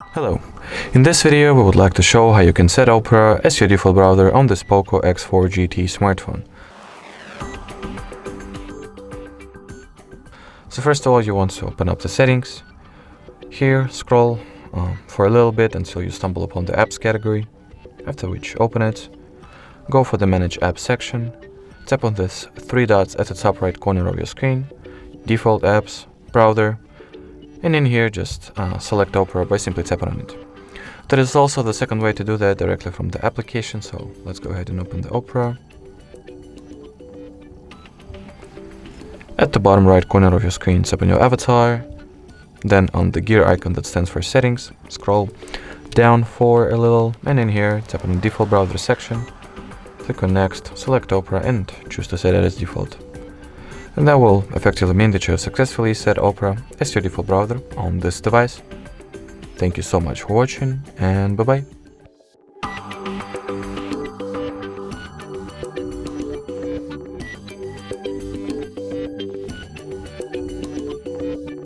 Hello, in this video we would like to show how you can set Opera as your default browser on this POCO X4 GT smartphone. So first of all, you want to open up the settings. Here, scroll for a little bit until you stumble upon the apps category, after which open it. Go for the Manage Apps section, tap on this three dots at the top right corner of your screen, Default Apps, Browser, and in here just select Opera by simply tapping on it. There is also the second way to do that directly from the application, so let's go ahead and open the Opera. At the bottom right corner of your screen, tap on your avatar, then on the gear icon that stands for settings, scroll down for a little, and in here tap on the default browser section, click on next, select Opera and choose to set it as default. And that will effectively mean that you have successfully set Opera as your default browser on this device. Thank you so much for watching, and bye bye.